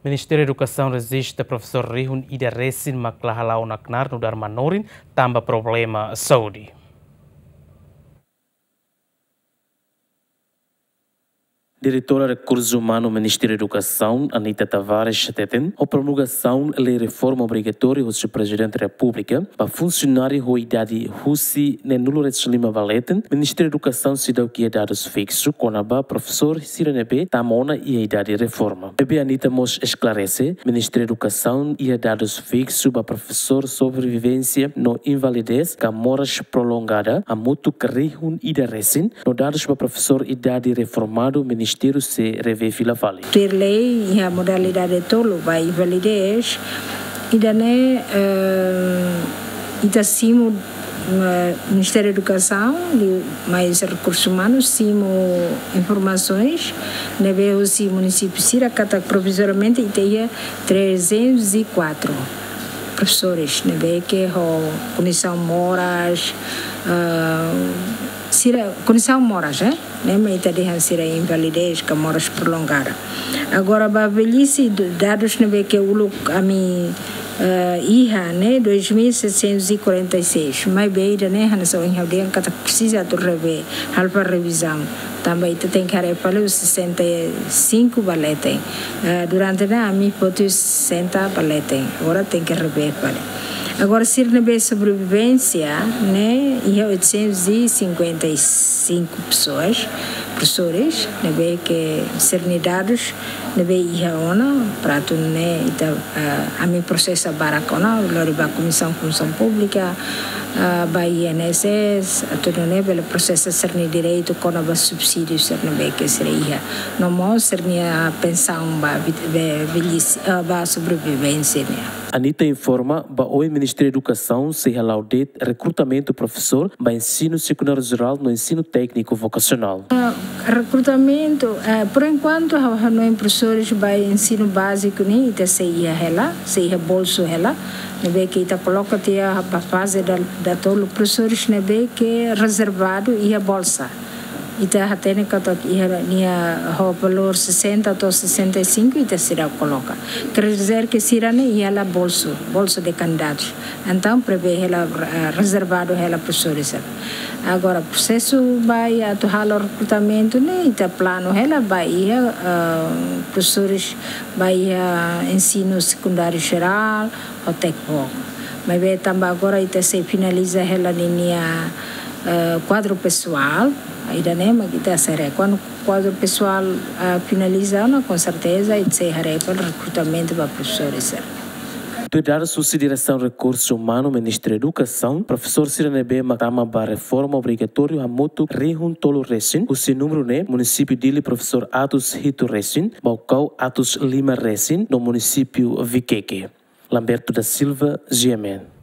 Ministério da Educação resiste professor Rihun Ida Resin Maklahalau Naknar no Darmanorin tamba problema saúde. Diretora de Recursos Humanos do Ministério da Educação, Anita Tavares Teten, a promulgação da reforma obrigatória do Presidente da República para funcionários com idade Russi Nenulo Retslima Valeten, Ministério da Educação se deu que é dados fixos, com a professor Sirenebe Tamona e a idade de reforma. Bebê Anita Mos esclarece, Ministério da Educação e a dados fixos para professor sobrevivência no invalidez, com moras prolongada, a mútuo Rihun Ida Resin, no dados para professor idade reformado, Ministério se revê fila fali. Ter lei e a modalidade tolo vai invalidez e daí simo Ministério da Educação mais recursos humanos simo informações neve o município Sira cata provisoriamente e tem 304 professores neve que condição moras condição moras, né? Mas está deixando ser invalidez, que moras prolongada. Agora, a velhice, dados não vê que o a minha IHA, né? 2.746. Mas bem, né? Hana só em alguém que precisa de rever, halpa revisão. Também tem que reparar os 65 baletem. Durante a minha foto 60 baletem. Agora tem que rever para. Agora, se não vê sobrevivência, né, e 855 pessoas, professores, não vê que sernidados, não vê IHA, para tu, né, a minha processo baracona, a Comissão de Função Pública, a INSS, a tudo, né, pelo processo serni direito, com a subsídio, se não vê que seria IHA. Não mostra a pensão, a sobrevivência, né. Anita informa que o Ministério da Educação se relaude recrutamento professor para ensino secundário geral no ensino técnico vocacional. Recrutamento, por enquanto, não é professores para ensino básico, nem ita se ia bolso ela, não é que ita coloca a fase da todos os professores, não é que é reservado e a bolsa. Ita hatene kata ia o valor 60 ou 65 ita será coloca. Quer dizer que será ia lá bolso de candidatos. Então prevê ela reservado ela professores. Agora processo vai atuar o recrutamento né ita plano ela vai professores vai ensino secundário geral ou técnico. Mas vai também agora ita se finaliza ela linha quadro pessoal. Ainda nem kita será quando o quadro pessoal finaliza, com certeza e se hará para o recrutamento para professores. Tu dar consideração recursos humanos, Ministério da Educação, professor Sirenebe Matama para reforma obrigatória a moto Rihun Tolo Resin, o seu número né município dele professor Atos Hito Resin, Baucau Atos Lima Resin, no município Viqueque. Lamberto da Silva, GMN.